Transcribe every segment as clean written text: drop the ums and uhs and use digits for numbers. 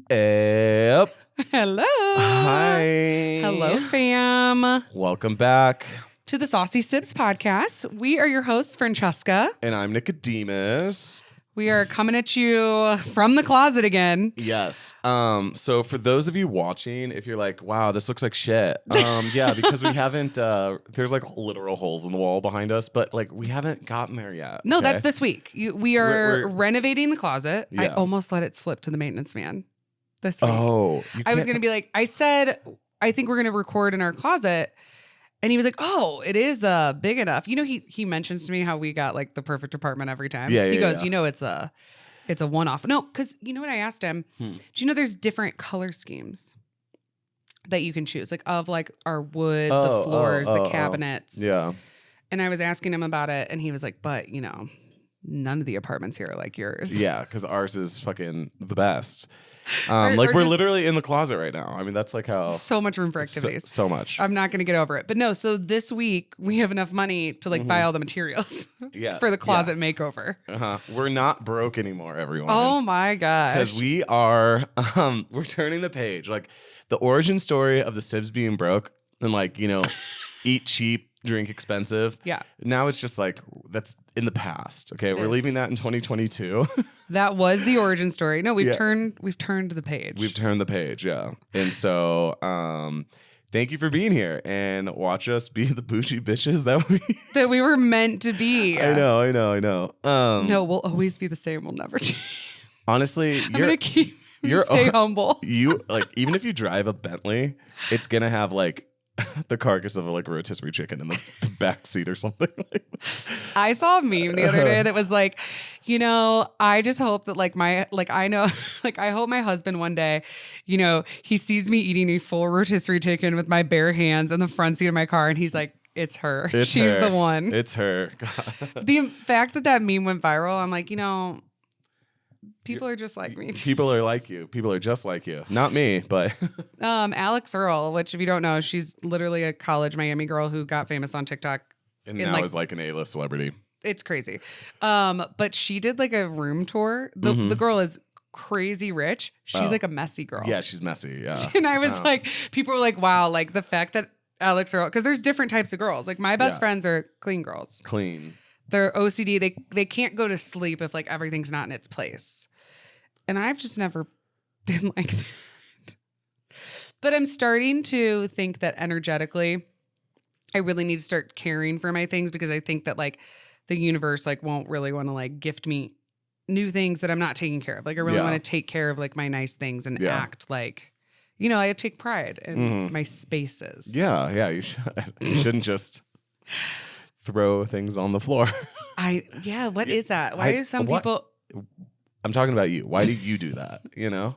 Yep. Hello. Hi. Hello, fam. Welcome back. To the SAUCY SIBZ podcast. We are your hosts, Francesca. And I'm Nicodemus. We are coming at you from the closet again. Yes. So for those of you watching, if you're like, wow, this looks like shit. Yeah, because we haven't, there's like literal holes in the wall behind us, but like we haven't gotten there yet. No, okay? that's this week. We are renovating the closet. Yeah. I almost let it slip to the maintenance man this week. Oh. I was going to be like, I said, I think we're going to record in our closet. And he was like, oh, it is big enough. You know, he mentions to me how we got like the perfect apartment every time. Yeah, he yeah, goes, yeah. you know, it's a one-off. No, because you know what I asked him? Do you know there's different color schemes that you can choose? Like of like our wood, the floors, the cabinets. Yeah. And I was asking him about it and he was like, but you know, none of the apartments here are like yours. Yeah, because ours is fucking the best. Or we're just literally in the closet right now. I mean, that's like how so much room for activities. So much. I'm not going to get over it. But no, so this week we have enough money to like buy all the materials for the closet makeover. We're not broke anymore, everyone. Oh my gosh. Because we are, we're turning the page. Like the origin story of the Sibs being broke and like, you know, eat cheap, drink expensive. Yeah. Now it's just like, that's in the past. Okay. We're leaving that in 2022. That was the origin story. No, we've turned the page. We've turned the page. Yeah. And so, thank you for being here and watch us be the bougie bitches that we were meant to be. I know. No, we'll always be the same. We'll never change. Honestly, I'm gonna stay humble. You like, even if you drive a Bentley, it's gonna have like the carcass of like a rotisserie chicken in the back seat or something. I saw a meme the other day that was like, you know, I just hope that I hope my husband one day, you know, he sees me eating a full rotisserie chicken with my bare hands in the front seat of my car and he's like, it's her. She's the one. It's her. The fact that meme went viral, I'm like, you know, people are just like me. People are like you. People are just like you. Not me, but Alex Earl, which if you don't know, she's literally a college Miami girl who got famous on TikTok. And now is like an A-list celebrity. It's crazy. But she did like a room tour. The girl is crazy rich. She's like a messy girl. Yeah, she's messy. Yeah. And I was like, people were like, wow, like the fact that Alex Earl, because there's different types of girls. Like my best friends are clean girls. Clean. They're OCD. They can't go to sleep if like everything's not in its place. And I've just never been like that. But I'm starting to think that energetically, I really need to start caring for my things because I think that like the universe like won't really want to like gift me new things that I'm not taking care of. Like I really want to take care of like my nice things and act like, you know, I take pride in my spaces. Yeah, you should. You shouldn't just throw things on the floor. What is that? Why do some people... I'm talking about you. Why do you do that? You know?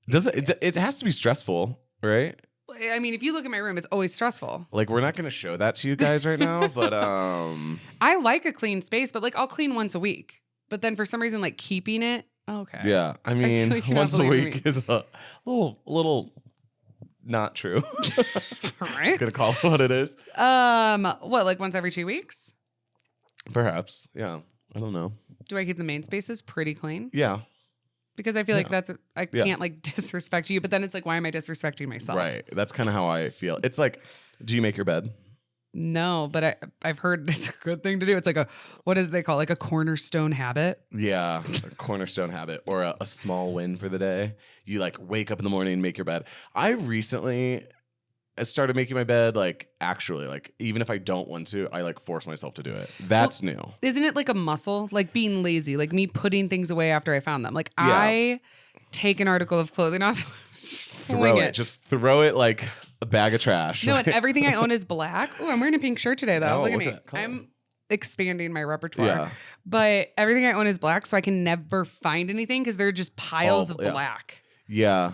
It has to be stressful, right? I mean, if you look at my room, it's always stressful. Like, we're not going to show that to you guys right now, but I like a clean space, but like I'll clean once a week. But then for some reason, like keeping it, okay. Yeah, I mean, like once a week is a little not true. Right? Just gonna call it what it is. What, like once every 2 weeks? Perhaps, yeah. I don't know. Do I keep the main spaces pretty clean? Yeah. Because I feel like I can't like disrespect you, but then it's like, why am I disrespecting myself? Right. That's kind of how I feel. It's like, do you make your bed? No, but I've heard it's a good thing to do. It's like what do they call it? Like a cornerstone habit? Yeah, a cornerstone habit or a small win for the day. You like wake up in the morning and make your bed. I recently started making my bed like actually like even if I don't want to, I like force myself to do it. That's new. Isn't it like a muscle? Like being lazy, like me putting things away after I found them. Like I take an article of clothing off, throw it. Just throw it like a bag of trash. No, and everything I own is black. Oh, I'm wearing a pink shirt today though. Oh, look at me. I'm expanding my repertoire. But everything I own is black, so I can never find anything because they're just piles of black. Yeah.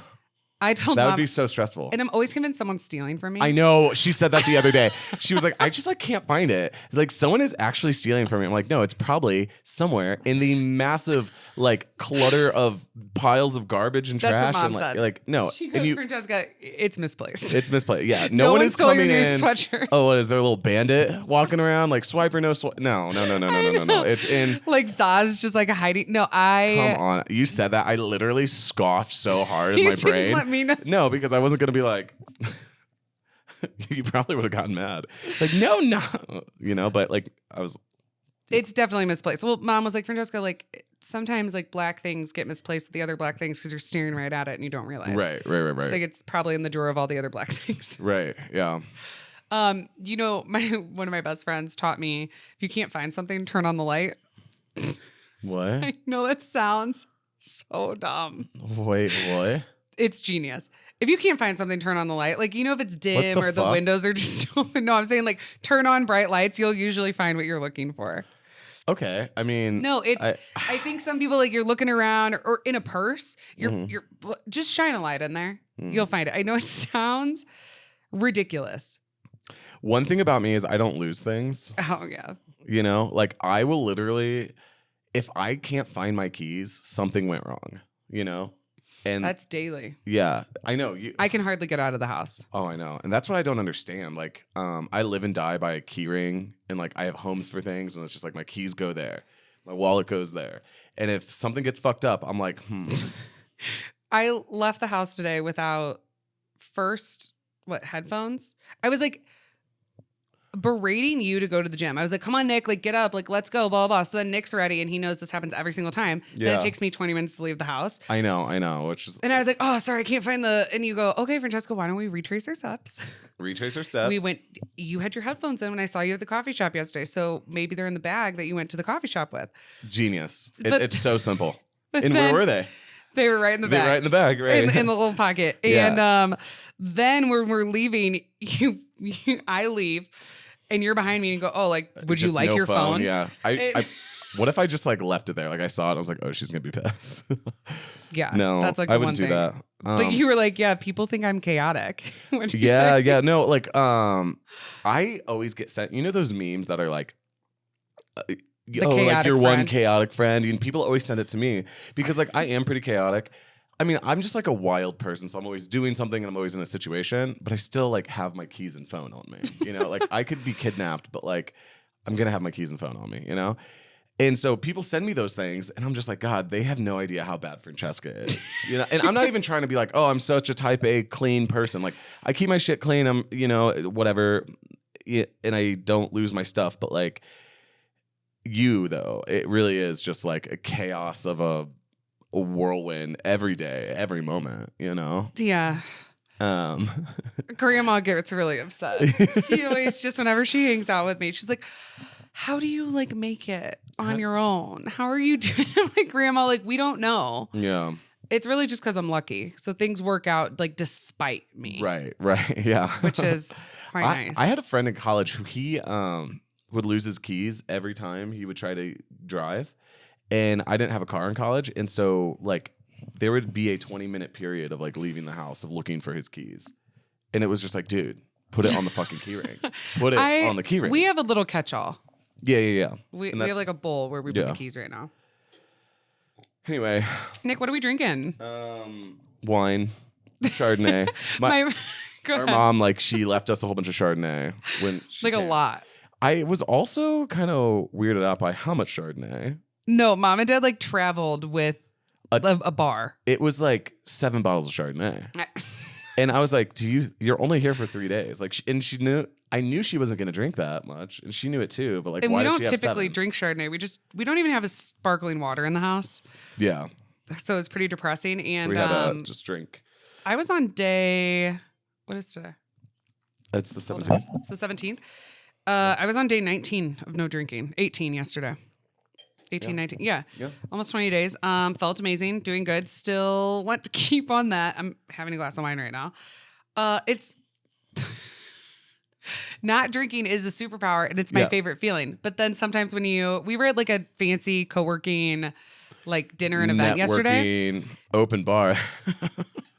I told That Mom, would be so stressful. and I'm always convinced someone's stealing from me. I know. She said that the other day. She was like, I just like can't find it. Like someone is actually stealing from me. I'm like, no, it's probably somewhere in the massive like clutter of piles of garbage and That's trash. what Mom and said. Like no. She And goes, Francesca, it's misplaced. it's misplaced. Yeah. No one one is stole your coming new in. sweatshirt. Oh, what is there a little bandit walking around like swipe or no swipe? No. It's in. Like Zaz just like hiding. No, Come on. You said that. I literally scoffed so hard in You my didn't brain. let me know. No, because I wasn't going to be like, you probably would have gotten mad. Like, no. But like, I was. It's definitely misplaced. Well, Mom was like, Francesca, like sometimes like black things get misplaced with the other black things because you're staring right at it and you don't realize. Right. She's like, it's probably in the drawer of all the other black things. Right. Yeah. One of my best friends taught me if you can't find something, turn on the light. What? I know that sounds so dumb. Wait, what? It's genius. If you can't find something, turn on the light. Like, if it's dim or the fuck? windows are just open. No, I'm saying like turn on bright lights. You'll usually find what you're looking for. Okay. I mean, No, I think some people like you're looking around or in a purse. You're just shine a light in there. You'll find it. I know it sounds ridiculous. one thing about me is I don't lose things. Oh yeah. Like I will literally, if I can't find my keys, something went wrong. And That's daily. yeah, I know. I can hardly get out of the house. Oh, I know. And that's what I don't understand. Like, I live and die by a key ring, and like I have homes for things, and it's just like my keys go there. My wallet goes there. And if something gets fucked up, I'm like, I left the house today without headphones? I was like berating you to go to the gym. I was like, come on, Nick, like get up, like let's go, blah, blah, blah. So then Nick's ready and he knows this happens every single time. Yeah. Then it takes me 20 minutes to leave the house. I know, which is. And I was like, oh, sorry, I can't find and you go, okay, Francesca, why don't we retrace our steps? Retrace our steps. You had your headphones in when I saw you at the coffee shop yesterday. So maybe they're in the bag that you went to the coffee shop with. Genius. But- It's so simple. but And then- where were they? They were right in the They're bag. right in the bag, right? In the little pocket. Yeah. And then when we're leaving, I leave and you're behind me and you go, oh, like, would you Just like no your phone? Yeah. It- What if I just like left it there? Like I saw it, I was like, oh, she's gonna be pissed. Yeah. No, That's like I the wouldn't one do thing. that. But you were like, yeah, people think I'm chaotic. What'd you Yeah, say? yeah. No, like I always get sent, those memes that are like like chaotic your one friend. chaotic friend, and people always send it to me because like I am pretty chaotic. I mean, I'm just like a wild person, so I'm always doing something and I'm always in a situation, but I still like have my keys and phone on me. Like I could be kidnapped, but like I'm gonna have my keys and phone on me, And so people send me those things, and I'm just like, God, they have no idea how bad Francesca is, And I'm not even trying to be like, oh, I'm such a type A clean person. Like I keep my shit clean. I'm, whatever, and I don't lose my stuff. But like you, though, it really is just like a chaos of a whirlwind every day, every moment. Yeah. Um, Grandma gets really upset. She always just, whenever she hangs out with me, she's like, how do you like make it on your own? How are you doing? I'm like, Grandma, like, we don't know. yeah. It's really just because I'm lucky. So things work out like despite me. Right. Yeah. Which is quite nice. I had a friend in college who he would lose his keys every time he would try to drive. And I didn't have a car in college. And so like there would be a 20-minute period of like leaving the house of looking for his keys. And it was just like, dude, put it on the fucking key ring. Put it on the key ring. We have a little catch-all. Yeah. We have like a bowl where we put the keys right now. Anyway. Nick, what are we drinking? Wine. Chardonnay. Our mom, like, she left us a whole bunch of Chardonnay when she like came. a lot. I was also kind of weirded out by how much Chardonnay. No, Mom and Dad like traveled with a bar. It was like 7 bottles of Chardonnay. And I was like, you're only here for 3 days. Like, I knew she wasn't going to drink that much. And she knew it too. But like, And why we did don't she have typically 7? drink Chardonnay. We don't even have a sparkling water in the house. Yeah. So it's pretty depressing. And So we had to just drink. I was on day, what is today? It's the 17th. It's the 17th. I was on day 19 of no drinking. 18 yesterday. 18, 19. Yeah. Almost 20 days. Felt amazing. Doing good. Still want to keep on that. I'm having a glass of wine right now. It's not drinking is a superpower and it's my favorite feeling. But then sometimes when we were at like a fancy co-working like dinner and event yesterday. Open bar.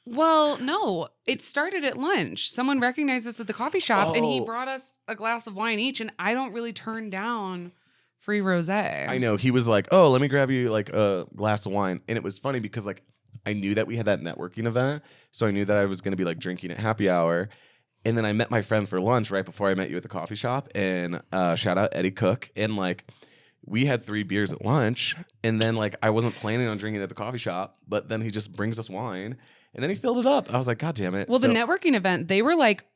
Well, no, it started at lunch. Someone recognized us at the coffee shop and he brought us a glass of wine each. And I don't really turn down free rosé. I know. He was like, oh, let me grab you like a glass of wine. And it was funny because like I knew that we had that networking event. So I knew that I was going to be like drinking at happy hour. And then I met my friend for lunch right before I met you at the coffee shop. And shout out Eddie Cook. And like we had 3 beers at lunch. And then like I wasn't planning on drinking at the coffee shop. But then he just brings us wine. And then he filled it up. I was like, God damn it. Well, the networking event, they were like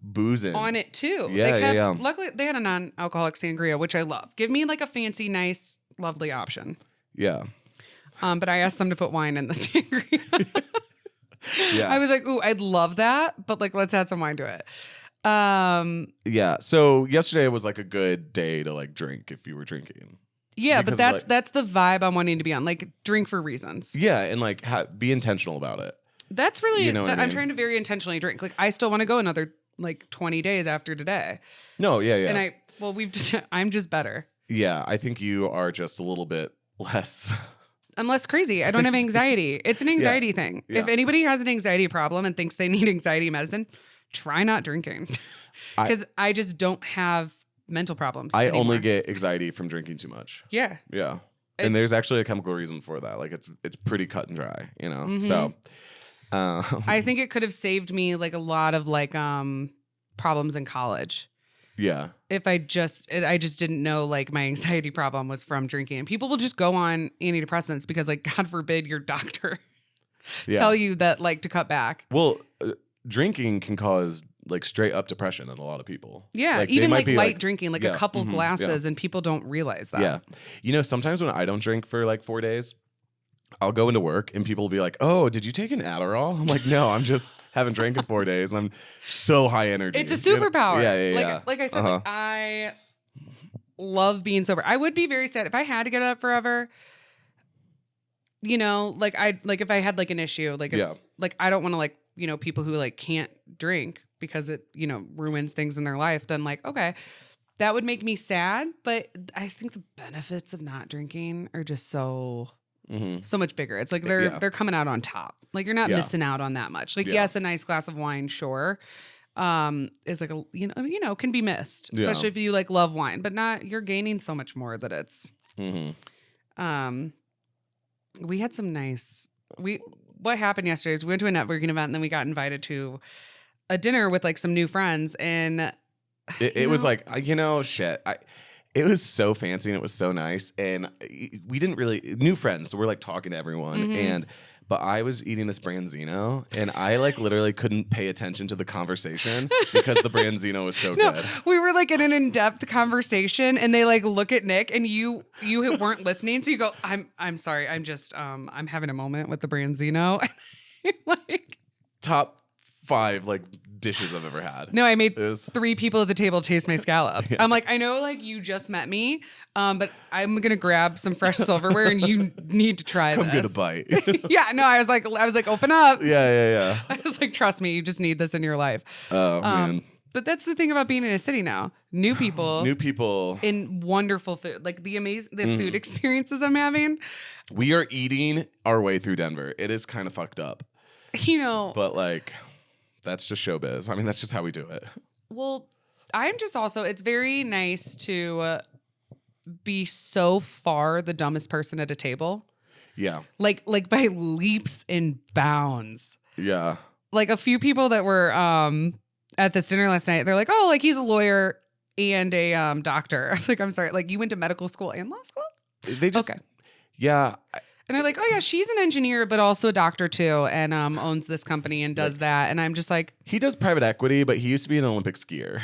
boozing on it too. Yeah. Luckily, they had a non-alcoholic sangria, which I love. Give me like a fancy, nice, lovely option. Yeah. But I asked them to put wine in the sangria. Yeah. I was like, ooh, I'd love that, but like, let's add some wine to it. Yeah. So yesterday was like a good day to like drink if you were drinking. Yeah, Because, but like- that's the vibe I'm wanting to be on. Like, drink for reasons. Yeah, and like be intentional about it. That's really, You know what I I'm mean? trying to very intentionally drink. Like, I still want to go another like 20 days after today. No, yeah. And I'm just better. Yeah, I think you are just a little bit less. I'm less crazy. I don't have anxiety. It's an anxiety thing. Yeah. If anybody has an anxiety problem and thinks they need anxiety medicine, try not drinking. Because I just don't have mental problems. I anymore. only get anxiety from drinking too much. Yeah. Yeah. It's- And there's actually a chemical reason for that. Like it's pretty cut and dry, you know. Mhm. So I think it could have saved me like a lot of like problems in college. yeah. If I just didn't know like my anxiety problem was from drinking. And people will just go on antidepressants because like God forbid your doctor Yeah. tell you that like to cut back. Well, drinking can cause like straight up depression in a lot of people. Yeah, Like, they even might like be, light drinking, like yeah, a couple mhm, glasses, and people don't realize that. Yeah. You know, sometimes when I don't drink for like 4 days, I'll go into work and people will be like, oh, did you take an Adderall? I'm like, no, I'm just haven't drank in 4 days. I'm so high energy. It's a You know? superpower. Yeah. Like I said, like, I love being sober. I would be very sad if I had to get up forever. You know, like if I had like an issue, like if, Yeah. like I don't want to like, you know, people who like can't drink because it, you know, ruins things in their life, then like, okay, that would make me sad. But I think the benefits of not drinking are just so much bigger. It's like they're coming out on top. Like you're not missing out on that much. Like yes, a nice glass of wine, sure, is like a you know can be missed, especially if you like love wine, but not you're gaining so much more that it's. We had some nice. What happened yesterday is we went to a networking event and then we got invited to a dinner with like some new friends and it was like shit. It was so fancy and it was so nice. And we didn't really new friends. So we're like talking to everyone. But I was eating this branzino and I like literally couldn't pay attention to the conversation because the branzino was so good. We were like in an in-depth conversation and they like look at Nick and you weren't listening. So you go, I'm sorry. I'm just, I'm having a moment with the branzino. Like Top 5 like dishes I've ever had. no, I made 3 people at the table taste my scallops. I'm like, I know like you just met me, but I'm going to grab some fresh silverware and you need to try Come this. get a bite. Yeah, no, I was like, open up. Yeah. I was like, trust me, you just need this in your life. Oh, man. But that's the thing about being in a city now. New people in wonderful food. Like the food experiences I'm having. We are eating our way through Denver. It is kind of fucked up. You know. But like that's just showbiz. I mean, that's just how we do it. Well, I'm just also, it's very nice to be so far the dumbest person at a table. Yeah. Like by leaps and bounds. Yeah. Like a few people that were at this dinner last night, they're like, oh, like he's a lawyer and a doctor. I'm like, I'm sorry. Like you went to medical school and law school? They just, okay. Yeah. And they're like, oh yeah, she's an engineer, but also a doctor too, and owns this company and does that. And I'm just like, he does private equity, but he used to be an Olympic skier.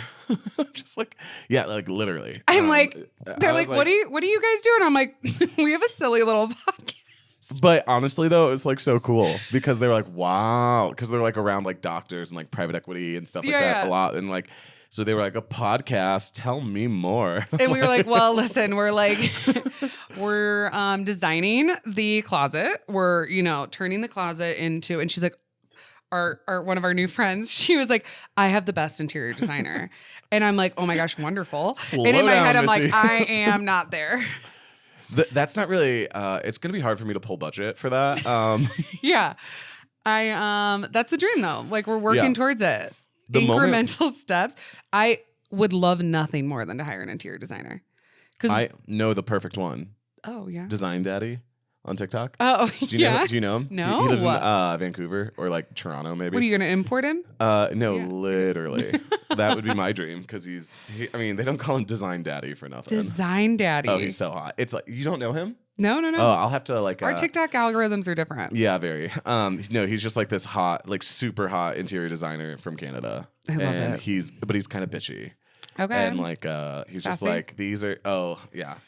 Just like, yeah, like literally. I'm like, they're like, what do you guys do? And I'm like, we have a silly little podcast. But honestly, though, it was like so cool because they were like, wow, because they're like around like doctors and like private equity and stuff like that a lot, and like. So they were like, a podcast, tell me more. And we were like, well, listen, we're like, we're designing the closet. We're, turning the closet into, and she's like, our one of our new friends, she was like, I have the best interior designer. And I'm like, oh my gosh, wonderful. Slow and in my down, head, I'm Missy. like, I am not there. That's not really, it's going to be hard for me to pull budget for that. Yeah. That's the dream though. Like we're working towards it. The Incremental steps. I would love nothing more than to hire an interior designer. I know the perfect one. Oh yeah. Design Daddy on TikTok. Oh do you know him? No. He lives in Vancouver or like Toronto maybe. What are you gonna import him? No, literally. That would be my dream because I mean, they don't call him Design Daddy for nothing. Design Daddy. Oh, he's so hot. It's like you don't know him? No. Oh, I'll have to like. Our TikTok algorithms are different. Yeah, very. No, he's just like this hot, like super hot interior designer from Canada. I love it. He's kind of bitchy. Okay. And like he's just like these are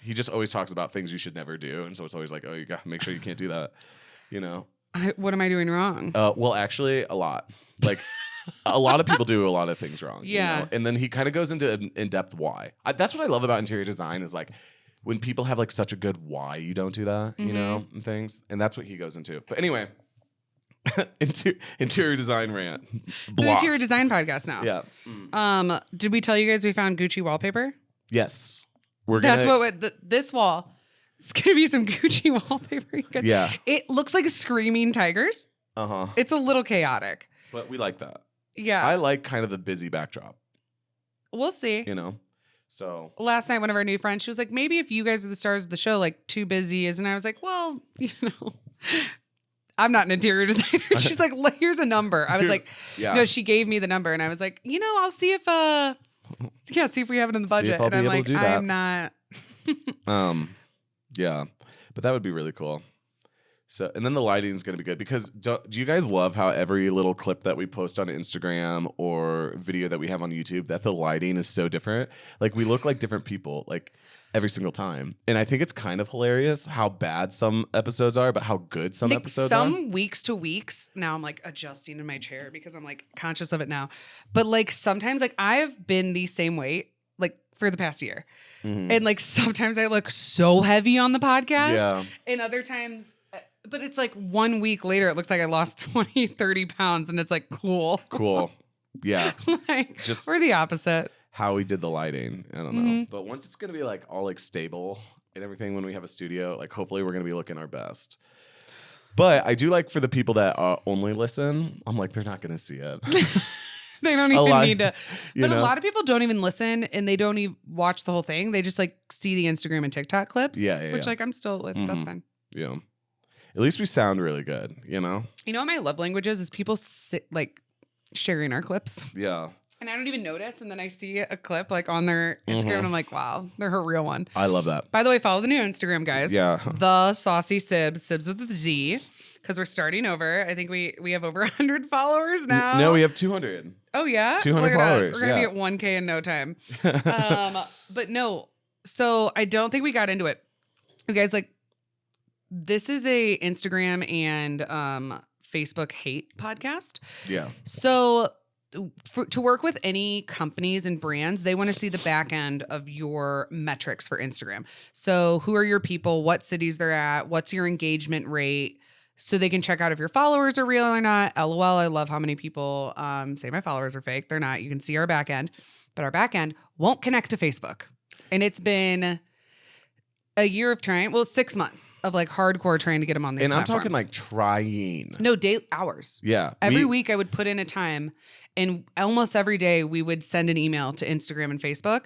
he just always talks about things you should never do, and so it's always like, oh, you got to make sure you can't do that, you know. What am I doing wrong? Well, actually, a lot. Like a lot of people do a lot of things wrong. Yeah. You know? And then he kind of goes into in depth why. That's what I love about interior design is like when people have like such a good why you don't do that, you know, and things, and that's what he goes into. But anyway. Interior design rant. It's an interior design podcast now. Yeah. Did we tell you guys we found Gucci wallpaper? Yes. That's this wall. It's gonna be some Gucci wallpaper. You guys. Yeah. It looks like screaming tigers. It's a little chaotic. But we like that. Yeah. I like kind of the busy backdrop. We'll see. You know. So last night, one of our new friends, she was like, maybe if you guys are the stars of the show, like Too Busy is. And I was like, well, you know. I'm not an interior designer. She's like, here's a number. I was like, no, she gave me the number. And I was like, you know, I'll see if, see if we have it in the budget. And I'm like, I'm not. Yeah, but that would be really cool. So, and then the lighting is going to be good because do you guys love how every little clip that we post on Instagram or video that we have on YouTube, that the lighting is so different? Like we look like different people, like every single time. And I think it's kind of hilarious how bad some episodes are, but how good some episodes are. Some weeks to weeks. Now I'm like adjusting in my chair because I'm like conscious of it now. But like sometimes like I've been the same weight like for the past year. And like sometimes I look so heavy on the podcast. Yeah. And other times, but it's like 1 week later, it looks like I lost 20, 30 pounds and it's like cool. Cool. Yeah. Like just we're the opposite. How we did the lighting. I don't know. But once it's going to be like all like stable and everything when we have a studio, like hopefully we're going to be looking our best. But I do like for the people that only listen, I'm like, they're not going to see it. They don't even need to. But know? A lot of people don't even listen and they don't even watch the whole thing. They just like see the Instagram and TikTok clips. Yeah. Which like I'm still like, that's fine. Yeah. At least we sound really good, you know? You know what my love language is people like sharing our clips. Yeah. And I don't even notice. And then I see a clip like on their Instagram and I'm like, wow, they're her real one. I love that. By the way, follow the new Instagram, guys. Yeah. The SAUCY SIBZ, SIBZ with a Z. Because we're starting over. I think we have over 100 followers now. No, we have 200. Oh, yeah? 200 followers. We're going to be at 1K in no time. But no. So I don't think we got into it. You guys, like, this is a Instagram and Facebook hate podcast. Yeah. So to work with any companies and brands, they want to see the back end of your metrics for Instagram. So who are your people? What cities they're at? What's your engagement rate? So they can check out if your followers are real or not. LOL, I love how many people say my followers are fake. They're not. You can see our back end. But our back end won't connect to Facebook. And it's been a year of trying. Well, 6 months of like hardcore trying to get them on these And platforms. I'm talking like trying. No, hours. Yeah. Every week I would put in a time. And almost every day we would send an email to Instagram and Facebook.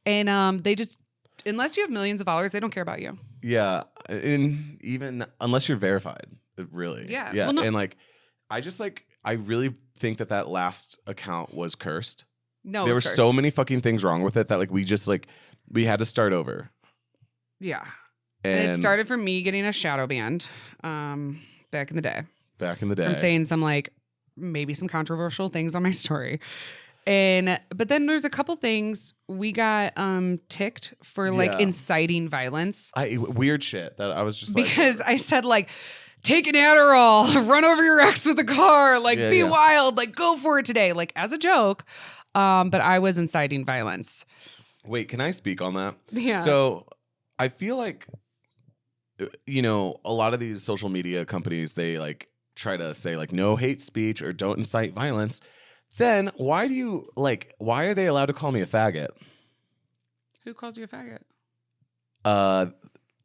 And they just, unless you have millions of followers, they don't care about you. Yeah. And even unless you're verified. Really. Yeah. Yeah. Well, no. And like, I really think that last account was cursed. No, there were so many fucking things wrong with it that like we had to start over. Yeah. And it started from me getting a shadow banned back in the day. I'm saying some like maybe some controversial things on my story. But then there's a couple things we got ticked for like inciting violence. Weird shit that I was just because I said like, take an Adderall, run over your ex with a car, like be wild, like go for it today, like as a joke. But I was inciting violence. Wait, can I speak on that? Yeah. So I feel like, you know, a lot of these social media companies, they like try to say like no hate speech or don't incite violence. Then why are they allowed to call me a faggot? Who calls you a faggot?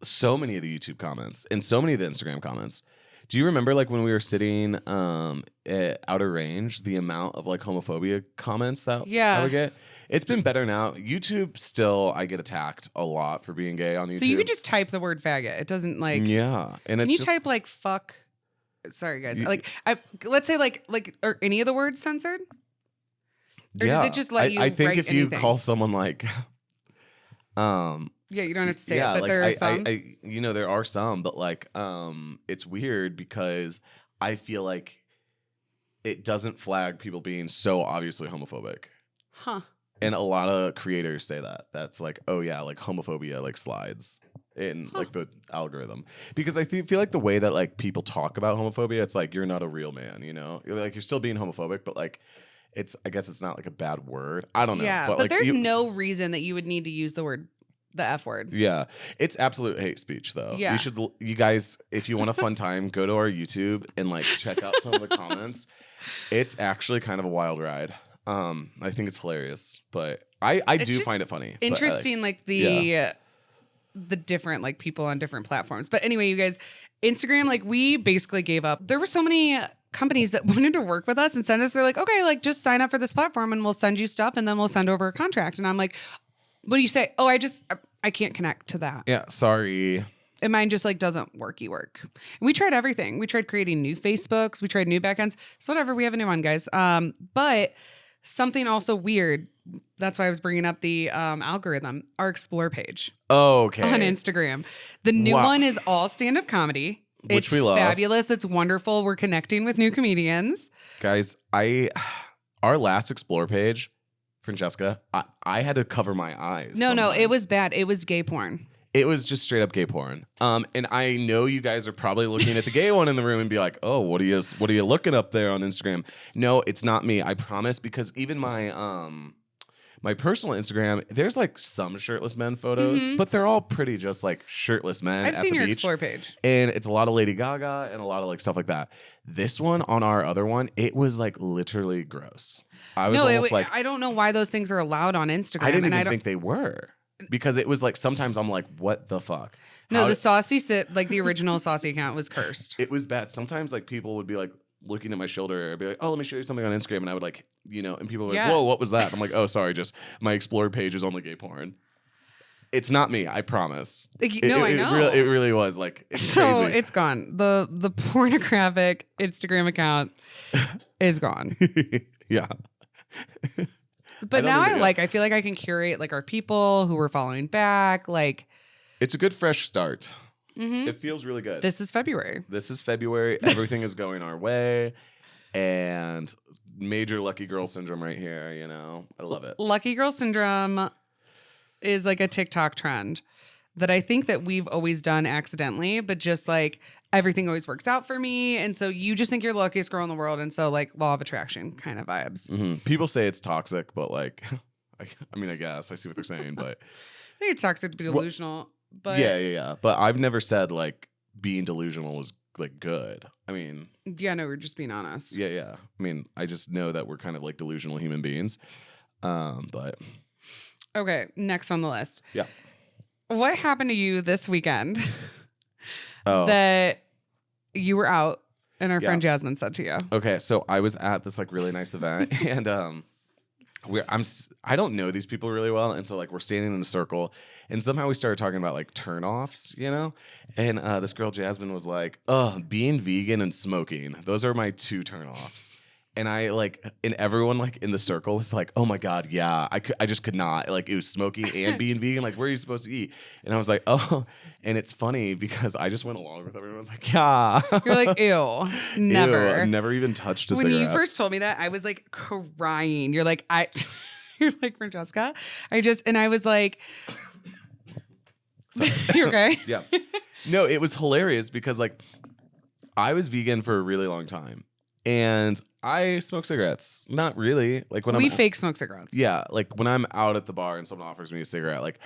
So many of the YouTube comments and so many of the Instagram comments. Do you remember like when we were sitting at outer range, the amount of like homophobia comments that I would get? It's been better now. YouTube still, I get attacked a lot for being gay on YouTube. So you could just type the word faggot. It doesn't like. Yeah, and can you type like fuck? Sorry guys. Let's say like are any of the words censored? Or does it just let you? I think write if you anything? call someone like, yeah, you don't have to say it, but like there are some. There are some, but like, it's weird because I feel like it doesn't flag people being so obviously homophobic. Huh. And a lot of creators say that. That's like, oh yeah, like homophobia like slides in like the algorithm. Because I feel like the way that like people talk about homophobia, it's like you're not a real man, you know? You're still being homophobic, but like I guess it's not like a bad word. I don't know. Yeah, but like, there's no reason that you would need to use the F word. Yeah. It's absolute hate speech though. Yeah. You guys, if you want a fun time, go to our YouTube and like check out some of the comments. It's actually kind of a wild ride. I think it's hilarious, but I do find it funny. Interesting, but, the different like people on different platforms. But anyway, you guys, Instagram, like we basically gave up. There were so many companies that wanted to work with us and send us. They're like, okay, like just sign up for this platform and we'll send you stuff and then we'll send over a contract. And I'm like, what do you say? Oh, I can't connect to that. Yeah, sorry. And mine just like doesn't work. And we tried everything. We tried creating new Facebooks. We tried new backends. So whatever, we have a new one, guys. But something also weird. That's why I was bringing up the algorithm. Our Explore page. Oh, okay. On Instagram. The new one is all stand-up comedy. Which we love. It's fabulous. It's wonderful. We're connecting with new comedians. Guys, our last Explore page, Francesca, I had to cover my eyes. No, it was bad. It was gay porn. It was just straight up gay porn. And I know you guys are probably looking at the gay one in the room and be like, "Oh, what are you looking up there on Instagram?" No, it's not me. I promise, because even my personal Instagram, there's like some shirtless men photos, but they're all pretty just like shirtless men. I've seen the your beach. Explore page, and it's a lot of Lady Gaga and a lot of like stuff like that. This one on our other one, it was like literally gross. I was I don't know why those things are allowed on Instagram. I didn't even think they were. Because it was like sometimes I'm like, what the fuck? No, the Saucy Sip, like the original Saucy account was cursed. It was bad. Sometimes like people would be like looking at my shoulder and be like, oh, let me show you something on Instagram. And I would like, and people were like, whoa, what was that? I'm like, oh, sorry, just my Explore page is only gay porn. It's not me, I promise. I know. It really was like, it's so crazy. It's gone. The pornographic Instagram account is gone. Yeah. But now I feel like I can curate like our people who we're following back. Like, it's a good fresh start. It feels really good. This is February. Everything is going our way. And major lucky girl syndrome right here, I love it. Lucky girl syndrome is like a TikTok trend that I think that we've always done accidentally, but just like everything always works out for me. And so you just think you're the luckiest girl in the world. And so like law of attraction kind of vibes. People say it's toxic, but like, I guess I see what they're saying, but I think it's toxic to be delusional. But yeah. But I've never said like being delusional was like good. Yeah, no, we're just being honest. Yeah. I just know that we're kind of like delusional human beings. But okay, next on the list. Yeah. What happened to you this weekend that you were out and our friend Jasmine said to you? Okay, so I was at this like really nice event and I don't know these people really well, and so like we're standing in a circle and somehow we started talking about like turnoffs, and this girl Jasmine was like, "Oh, being vegan and smoking, those are my two turnoffs." And I like, and everyone like in the circle was like, "Oh my God, yeah, I just could not." Like it was smoking and being vegan. Like, where are you supposed to eat? And I was like, "Oh," and it's funny because I just went along with everyone. I was like, "Yeah." You're like, "Ew, never." Ew, never even touched a when cigarette. When you first told me that, I was like crying. You're like, you're like, Francesca. And I was like, Sorry. You okay? Yeah. No, it was hilarious because like I was vegan for a really long time. And I smoke cigarettes. Not really. Like when we fake smoke cigarettes. Yeah, like when I'm out at the bar and someone offers me a cigarette, like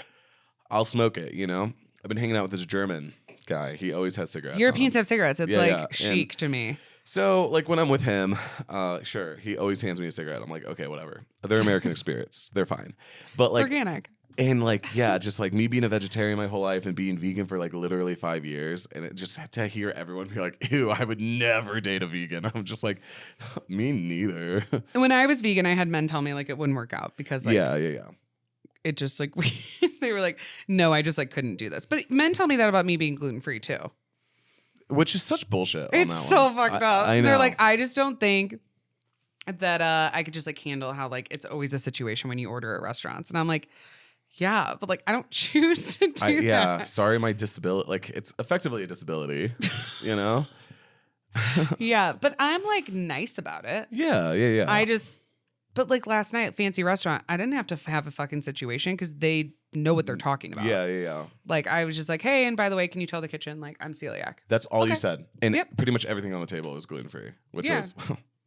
I'll smoke it. I've been hanging out with this German guy. He always has cigarettes. Europeans have cigarettes. It's chic to me. So like when I'm with him, sure, he always hands me a cigarette. I'm like, okay, whatever. They're American spirits. They're fine. But it's like organic. And like, yeah, just like me being a vegetarian my whole life and being vegan for like literally 5 years. And it just to hear everyone be like, ew, I would never date a vegan. I'm just like, me neither. When I was vegan, I had men tell me like it wouldn't work out because like Yeah. it just like they were like, no, I just like couldn't do this. But men tell me that about me being gluten free too. Which is such bullshit. It's so fucked up. I know. They're like, I just don't think that I could just like handle how like it's always a situation when you order at restaurants. And I'm like, yeah, but like I don't choose to do that. Yeah, sorry, my disability. Like it's effectively a disability, you know? Yeah, but I'm like nice about it. Yeah. But like last night, fancy restaurant, I didn't have to have a fucking situation because they know what they're talking about. Yeah. Like I was just like, hey, and by the way, can you tell the kitchen like I'm celiac? That's all you Okay. said. And Yep. pretty much everything on the table is gluten free, which Yeah. is,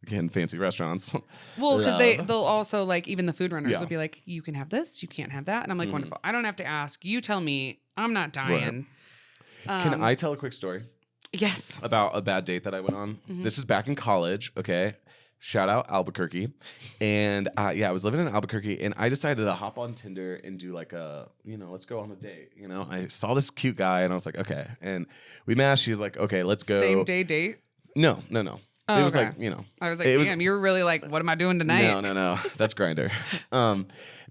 again, fancy restaurants. Well, because Love. they'll also like even the food runners Yeah. will be like, you can have this, you can't have that, and I'm like, wonderful. I don't have to ask. You tell me. I'm not dying. Can I tell a quick story Yes. about a bad date that I went on? Mm-hmm. This is back in college, okay? Shout out Albuquerque. And I was living in Albuquerque and I decided to hop on Tinder and do like a, let's go on a date. I saw this cute guy and I was like, okay. And we matched. She was like, okay, let's go. Same day date. No. Oh, it was okay. like, I was like, it was- damn, you're really like, what am I doing tonight? No. That's Grindr.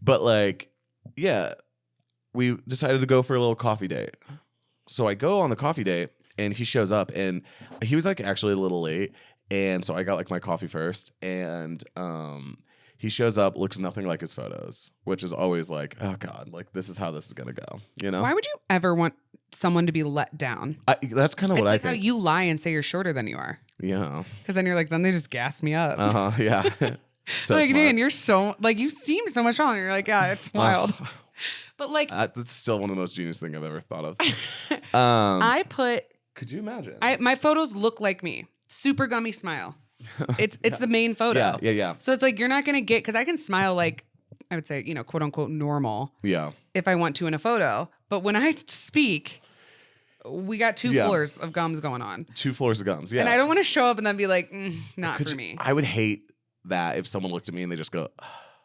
But like, yeah, we decided to go for a little coffee date. So I go on the coffee date and he shows up and he was like actually a little late. And so I got like my coffee first and he shows up, looks nothing like his photos, which is always like, oh God, like this is how this is going to go, Why would you ever want someone to be let down? That's kind of It's what I like how think. you lie and say you're shorter than you are. Yeah. Because then you're like, then they just gas me up. Yeah. So like, smart. dude, you're so, like, you seem so much stronger. You're like, yeah, it's wild. But like, That's still one of the most genius things I've ever thought of. Could you imagine? My photos look like me. Super gummy smile. It's the main photo. Yeah. So it's like you're not gonna get because I can smile like I would say quote unquote normal Yeah. if I want to in a photo, but when I speak, we got two Yeah. floors of gums going on, 2 floors of gums. Yeah. and I don't want to show up and then be like, not for me. I would hate that if someone looked at me and they just go,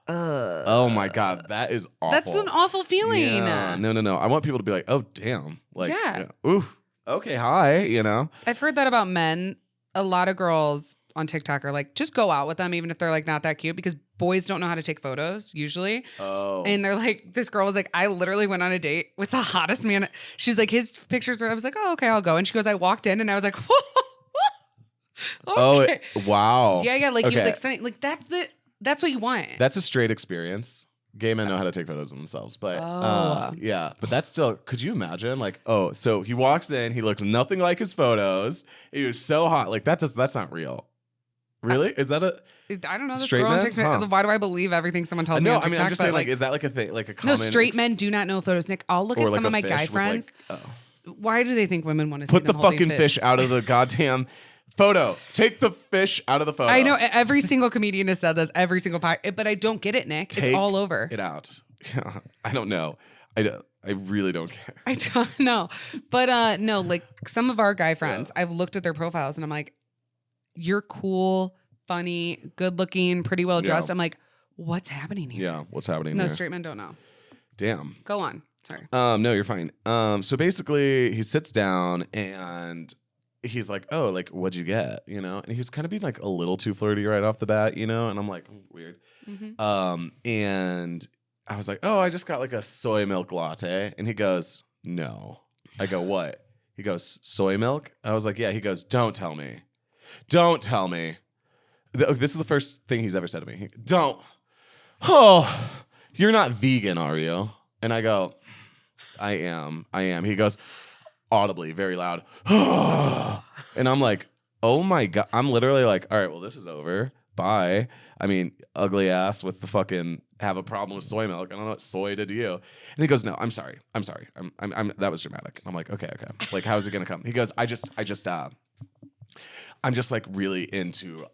oh my God, that is awful. That's an awful feeling. Yeah. No. I want people to be like, oh, damn. Like, Yeah. Ooh, okay, hi, I've heard that about men. A lot of girls on TikTok are like, just go out with them, even if they're like not that cute, because boys don't know how to take photos usually. Oh. And they're like, this girl was like, I literally went on a date with the hottest man. She's like, his pictures were, I was like, oh, okay, I'll go. And she goes, I walked in and I was like, whoa. Okay. Oh, wow. Yeah. Like he was Okay. like, stunning. Like that's what you want. That's a straight experience. Gay men know how to take photos of themselves, but yeah, but that's still. Could you imagine? Like, oh, so he walks in, he looks nothing like his photos. He was so hot. Like that's not real. Really? Is that a? I don't know. This Straight girl on men? TikTok. Huh. Why do I believe everything someone tells me No, on I TikTok? mean, I'm just saying, But, like, is that like a thing, like a common? no, straight men do not know photos. Nick, I'll look or at like some a of my fish guy with, friends. like, Why do they think women want to see put the them holding fucking fish out of the goddamn photo. Take the fish out of the photo. I know every single comedian has said this, every single but I don't get it, Nick. It's all over. It out. Yeah, I don't know. I really don't care. I don't know. But no, like some of our guy friends, I've looked at their profiles and I'm like, you're cool, funny, good looking, pretty well dressed. Yeah. I'm like, what's happening here? Yeah, what's happening No, there? straight men don't know. Damn. Go on. Sorry. No, you're fine. So basically, he sits down and he's like, "Oh, like, what'd you get?" And he was kind of being like a little too flirty right off the bat, and I'm like, weird. Mm-hmm. And I was like, "Oh, I just got like a soy milk latte," and he goes, "No." I go, "What?" He goes, "Soy milk." I was like, "Yeah." He goes, "Don't tell me. Don't tell me." This is the first thing he's ever said to me. Don't. Oh, you're not vegan, are you? And I go, I am. He goes, audibly, very loud. And I'm like, oh my God. I'm literally like, all right, well, this is over. Bye. I mean, ugly ass with the fucking have a problem with soy milk. I don't know what soy did to you. And he goes, no, I'm sorry. I'm that was dramatic. I'm like, okay. Like, how is it gonna come? He goes, I'm just like really into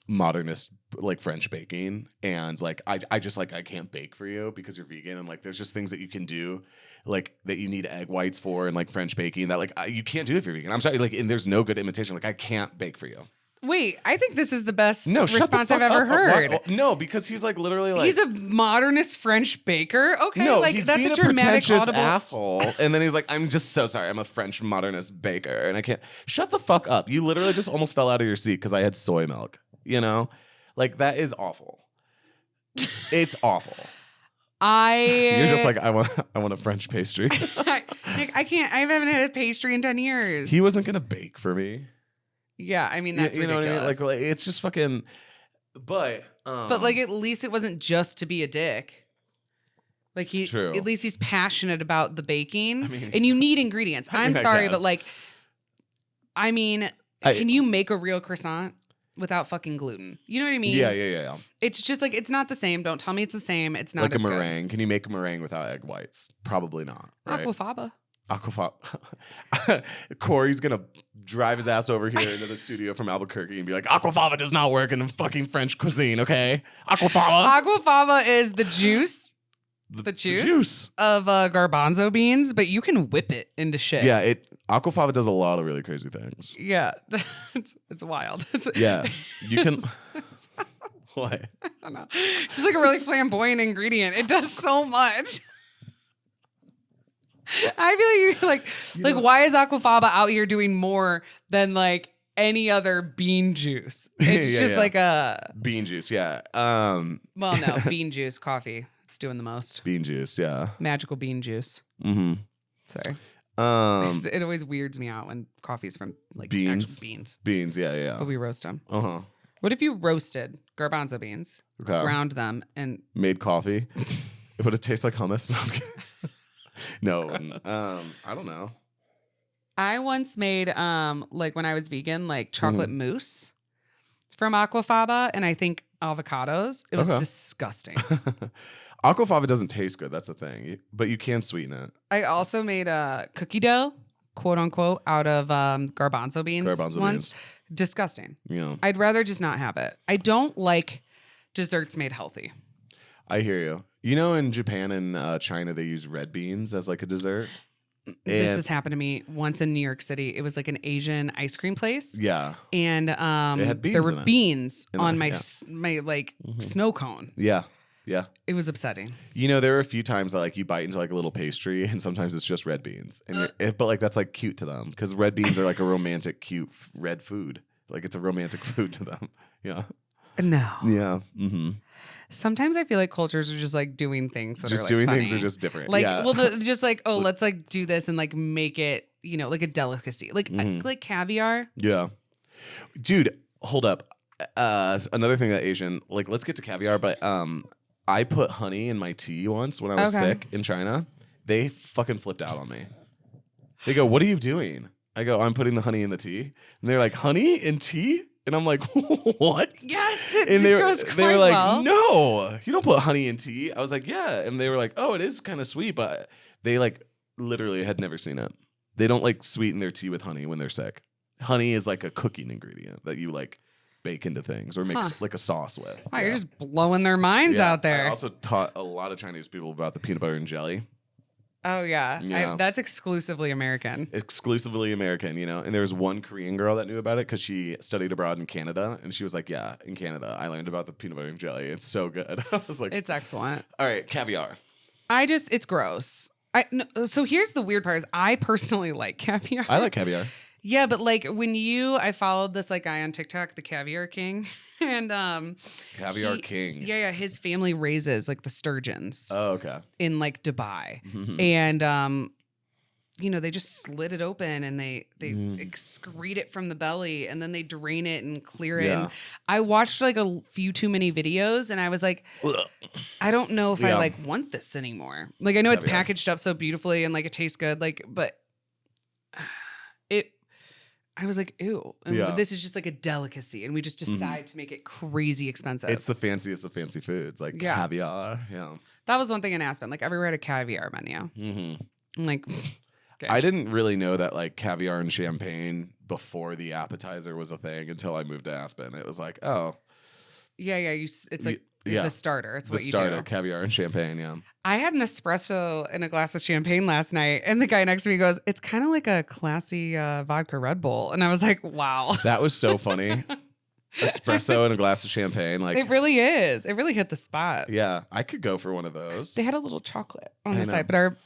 modernist like French baking, and like I just like I can't bake for you because you're vegan, and like there's just things that you can do like that you need egg whites for and like French baking that like you can't do if you're vegan. I'm sorry, like, and there's no good imitation. Like I can't bake for you. Wait, I think this is the best No, shut the response fuck I've ever up. heard. What? No, because he's like literally like He's a modernist French baker. Okay, no, like he's that's being a dramatic pretentious audible. asshole. And then he's like, I'm just so sorry. I'm a French modernist baker, and I can't. Shut the fuck up. You literally just almost fell out of your seat because I had soy milk. You know, like that is awful. It's awful. You're just like I want a French pastry. I can't. I haven't had a pastry in 10 years. He wasn't gonna bake for me. Yeah, I mean that's you know ridiculous. what I mean? Like it's just fucking. But like at least it wasn't just to be a dick. Like True. At least he's passionate about the baking, I mean, and you need ingredients. I I'm mean, I sorry, guess. but like, I mean, can you make a real croissant without fucking gluten? You know what I mean? Yeah. It's just like it's not the same. Don't tell me it's the same. It's not Like a as good. meringue. Can you make a meringue without egg whites? Probably not. Right? Aquafaba. Corey's gonna drive his ass over here into the studio from Albuquerque and be like, aquafaba does not work in fucking French cuisine, okay? Aquafaba. Aquafaba is the juice. The juice of garbanzo beans, but you can whip it into shit. Yeah, aquafaba does a lot of really crazy things. Yeah, it's wild. Yeah, you can. What? I don't know. It's just like a really flamboyant ingredient. It does so much. I feel like why is aquafaba out here doing more than like any other bean juice? It's just like a bean juice. Yeah. Well, no, bean juice, coffee. It's doing the most. Bean juice. Yeah. Magical bean juice. Mm-hmm. Sorry. It always weirds me out when coffee's from like beans. actual beans. Beans. Yeah. But we roast them. What What if you roasted garbanzo beans, ground them, and made coffee? Would it taste like hummus? No, I don't know. I once made like when I was vegan, like chocolate mousse from aquafaba and I think avocados. It was disgusting. Aquafaba doesn't taste good. That's the thing, but you can sweeten it. I also made a cookie dough, quote unquote, out of garbanzo beans. Beans. Disgusting. Yeah, I'd rather just not have it. I don't like desserts made healthy. I hear you. You know, in Japan and China, they use red beans as like a dessert. This has happened to me once in New York City. It was like an Asian ice cream place. Yeah. And it had beans there were in it. beans on my like Mm-hmm. snow cone. Yeah. It was upsetting. You know, there are a few times that like you bite into like a little pastry, and sometimes it's just red beans, and but like that's like cute to them because red beans are like a romantic, cute red food. Like it's a romantic food to them. Yeah. No. Yeah. Mm-hmm. Sometimes I feel like cultures are just like doing things that Just are like doing funny. things are just different. Like, yeah. well, just like, oh, let's like do this and like make it, you know, like a delicacy, like like caviar. Yeah. Dude, hold up. Another thing that Asian, like, let's get to caviar, but I put honey in my tea once when I was sick in China. They fucking flipped out on me. They go, "What are you doing?" I go, "I'm putting the honey in the tea." And they're like, "Honey in tea?" And I'm like, "What?" Yes, And they were like, well. "No, you don't put honey in tea." I was like, "Yeah." And they were like, "Oh, it is kind of sweet," but they like literally had never seen it. They don't like sweeten their tea with honey when they're sick. Honey is like a cooking ingredient that you like bake into things or make like a sauce with. Wow, you're just blowing their minds out there. I also taught a lot of Chinese people about the peanut butter and jelly. Oh yeah, Yeah. that's exclusively American. Exclusively American, you know. And there was one Korean girl that knew about it because she studied abroad in Canada, and she was like, "Yeah, in Canada, I learned about the peanut butter and jelly. It's so good." I was like, It's excellent. "All right, caviar." It's gross. So here's the weird part: is I personally like caviar. I like caviar. Yeah, but like I followed this like guy on TikTok, the Caviar King, and Caviar King. Yeah, his family raises like the sturgeons Oh, okay. in like Dubai, and you know they just slit it open and they excrete it from the belly and then they drain it and clear it. Yeah. And I watched like a few too many videos and I was like, I don't know if I like want this anymore. Like I know it's packaged up so beautifully and like it tastes good, like but I was like, ew. And this is just like a delicacy. And we just decide to make it crazy expensive. It's the fanciest of fancy foods, like caviar. Yeah. That was one thing in Aspen. Like everywhere had a caviar menu. I'm like, okay. I didn't really know that like caviar and champagne before the appetizer was a thing until I moved to Aspen. It was like, oh. Yeah. It's like the starter. It's what you do. Caviar and champagne, yeah. I had an espresso and a glass of champagne last night, and the guy next to me goes, "It's kind of like a classy vodka Red Bull," and I was like, "Wow." That was so funny. espresso and a glass of champagne. Like It really is. It really hit the spot. yeah, I could go for one of those. They had a little chocolate on I the know. side, but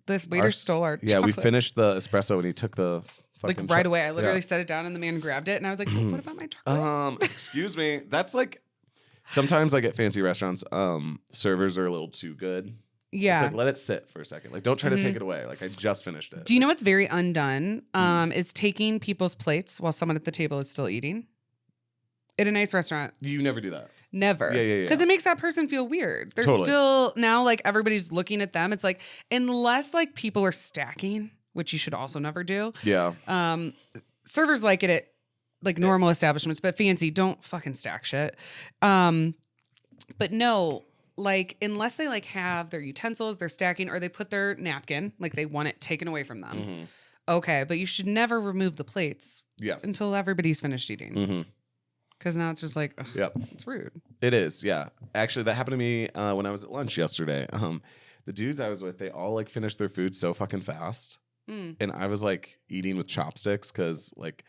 the waiter stole our Yeah, chocolate. we finished the espresso and he took the like fucking right away. I literally yeah. set it down and the man grabbed it and I was like, oh, what about my chocolate? Excuse me. That's like sometimes like at fancy restaurants, servers are a little too good. Yeah. It's like let it sit for a second. Like don't try to take it away. Like I just finished it. Do you know what's very undone? Is taking people's plates while someone at the table is still eating. At a nice restaurant. You never do that. Never. Yeah. Because it makes that person feel weird. They're Totally. still now like everybody's looking at them. It's like unless like people are stacking, which you should also never do. Yeah. Servers like it at like normal establishments, but fancy, don't fucking stack shit. But no, like unless they like have their utensils, they're stacking, or they put their napkin, like they want it taken away from them. Mm-hmm. Okay, but you should never remove the plates Yeah. until everybody's finished eating. Mm-hmm. Because now it's just like, ugh, Yep. it's rude. It is. Yeah. Actually, that happened to me when I was at lunch yesterday. The dudes I was with, they all like finished their food so fucking fast. And I was like eating with chopsticks because like,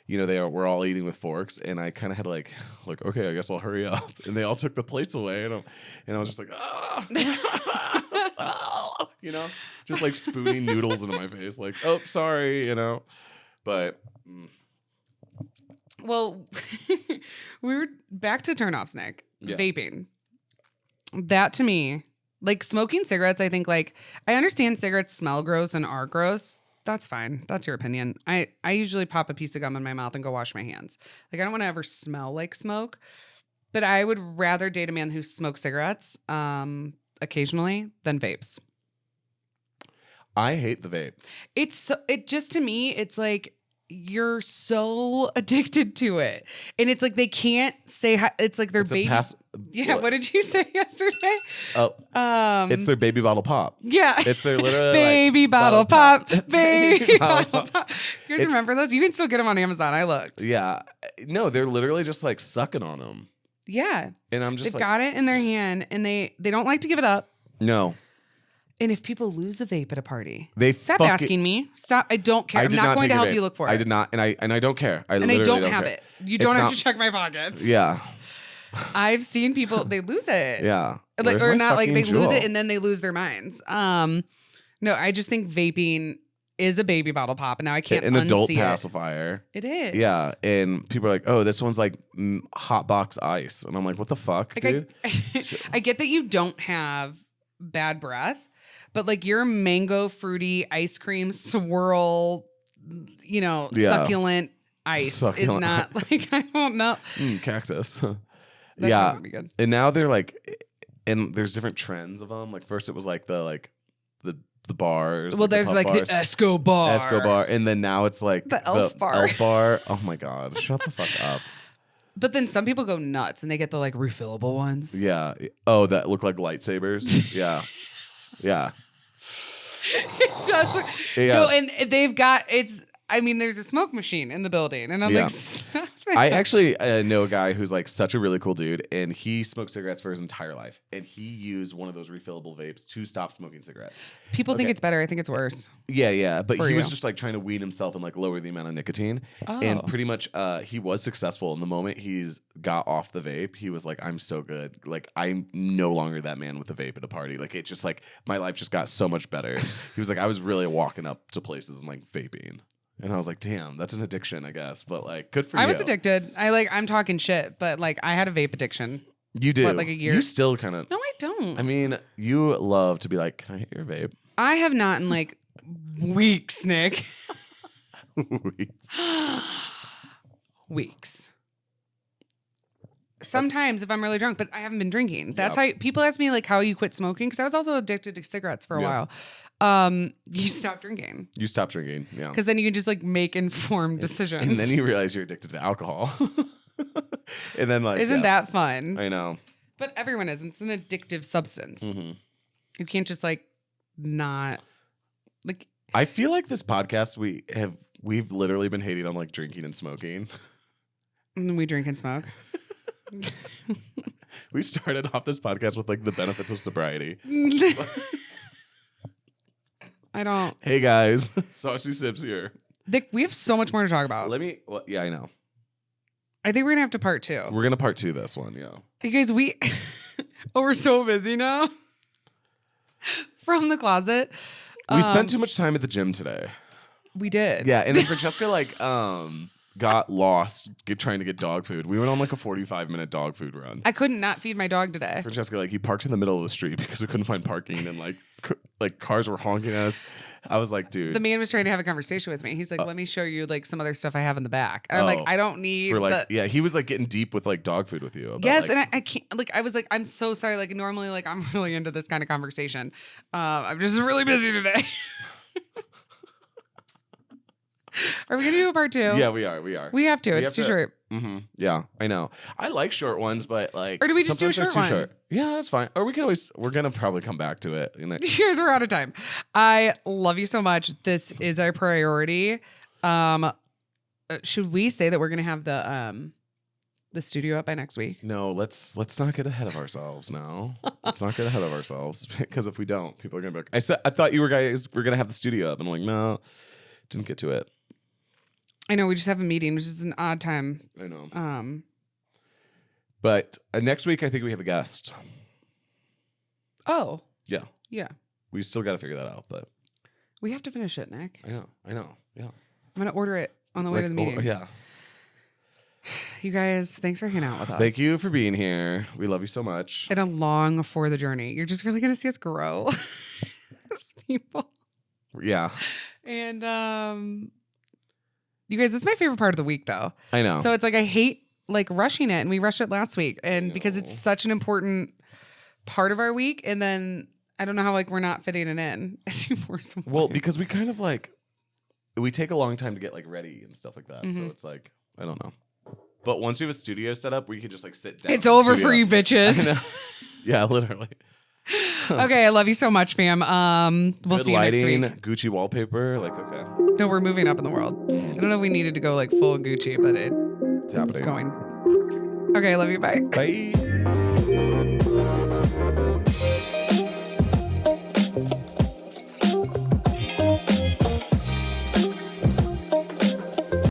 you know, we're all eating with forks, and I kind of had to like, okay, I guess I'll hurry up. And they all took the plates away, and I was just like, you know, just like spooning noodles into my face, like, oh, sorry, you know, but. Well, we were back to turnoffs, Nick. Yeah. Vaping. That to me, like smoking cigarettes, I think like I understand cigarettes smell gross and are gross. That's fine. That's your opinion. I usually pop a piece of gum in my mouth and go wash my hands. Like I don't want to ever smell like smoke. But I would rather date a man who smokes cigarettes occasionally than vapes. I hate the vape. It just to me, it's like you're so addicted to it, and it's like they can't say it's like their baby. Yeah, what did you say yesterday? Oh, it's their baby bottle pop. Yeah, It's their literally baby like, bottle pop, baby Bottle bottle pop. You guys remember those? You can still get them on Amazon. I looked. Yeah, no, they're literally just like sucking on them, Yeah, and I'm just they've like, got it in their hand, and they don't like to give it up. no. And if people lose a vape at a party, They stop fucking- asking me. Stop. I don't care. I I'm did not going take to a help vape. you look for it. I did not, and I don't care. I And I literally don't have care. it. You It's don't have not- to check my pockets. Yeah, I've seen people, they lose it. yeah. Like, Where's or my not like they fucking lose jewel? it and then they lose their minds. No, I just think vaping is a baby bottle pop, and now I can't an adult unsee pacifier. It is. Yeah, and people are like, "Oh, this one's like hot box ice," and I'm like, "What the fuck, Like dude?" I get that you don't have bad breath, but like your mango fruity ice cream swirl, you know, Yeah. succulent ice is Succulent. not like, I don't know. Cactus. That Yeah, would be good. and now they're like, and there's different trends of them. Like first, it was like the bars. Well, the there's puff like bars. the Escobar. And then now it's like The Elf bar. Elf bar. Oh my god, shut the fuck up. But then some people go nuts and they get the like refillable ones. Yeah. Oh, that look like lightsabers. Yeah. Yeah. That's like, Yeah. no, and they've got there's a smoke machine in the building, and I'm Yeah. like, stop it. I actually know a guy who's like such a really cool dude, and he smoked cigarettes for his entire life, and he used one of those refillable vapes to stop smoking cigarettes. People think Okay. it's better. I think it's worse. Yeah, but For he was you. just like trying to wean himself and like lower the amount of nicotine, Oh. and pretty much he was successful. And the moment he's got off the vape, he was like, "I'm so good. Like I'm no longer that man with the vape at a party. Like it just like my life just got so much better." He was like, "I was really walking up to places and like vaping." And I was like, damn, that's an addiction, I guess. But like, good for you. I was addicted. I'm talking shit, but like I had a vape addiction. You do. What, like a year? You still kind of. No, I don't. I mean, you love to be like, can I hit your vape? I have not in like weeks, Nick. Weeks. Sometimes if I'm really drunk, but I haven't been drinking. That's how people ask me like how you quit smoking, because I was also addicted to cigarettes for a while. You stop drinking. You stop drinking. Yeah. Because then you can just like make informed decisions. And then you realize you're addicted to alcohol. And then like, Isn't that fun? I know. But everyone is. It's an addictive substance. Mm-hmm. You can't just like not like. I feel like this podcast we've literally been hating on like drinking and smoking. We drink and smoke. We started off this podcast with like the benefits of sobriety. I don't. Hey guys, SAUCY SIBZ here. Nick, we have so much more to talk about. Yeah, I know. I think we're gonna have to part 2. We're gonna part 2 this one. Yeah. You guys, we're so busy now. From the closet. We spent too much time at the gym today. We did. Yeah, and then Francesca got lost trying to get dog food. We went on like a 45-minute dog food run. I couldn't not feed my dog today. Francesca, he parked in the middle of the street because we couldn't find parking, and like cars were honking at us. I was like, dude. The man was trying to have a conversation with me. He's like, let me show you like some other stuff I have in the back. And I'm like, I don't need he was like getting deep with like dog food with you. About, yes, and I can't I was like, I'm so sorry. Like normally I'm really into this kind of conversation. I'm just really busy today. Are we gonna do a part 2? Yeah, we are. We have to. It's too short. Mm-hmm. Yeah, I know. I like short ones, but like, or do we just do a short one? Short. Yeah, that's fine. Or we can always. We're gonna probably come back to it. Here's we're out of time. I love you so much. This is our priority. Should we say that we're gonna have the studio up by next week? No, let's not get ahead of ourselves now. Let's not get ahead of ourselves, because if we don't, people are gonna be like, I thought you guys were gonna have the studio up. And I'm like, no, didn't get to it. I know, we just have a meeting, which is an odd time. I know. But next week, I think we have a guest. Oh. Yeah. Yeah. We still got to figure that out, but we have to finish it, Nick. I know. Yeah. I'm gonna order it on the way to the meeting. Yeah. You guys, thanks for hanging out with us. Thank you for being here. We love you so much. And along for the journey. You're just really gonna see us grow as people. Yeah. And you guys, this is my favorite part of the week, though. I know. So it's like I hate like rushing it, and we rushed it last week, and because it's such an important part of our week, and then I don't know how like we're not fitting it in. Well, because we kind of like we take a long time to get like ready and stuff like that. Mm-hmm. So it's like I don't know. But once we have a studio set up, we could just like sit down. It's over for you bitches. I know. Yeah, literally. Okay, I love you so much, fam. We'll see you lighting, next week. Gucci wallpaper, like okay. No, we're moving up in the world. I don't know if we needed to go like full Gucci, but it's going. Okay, I love you. Bye. Bye.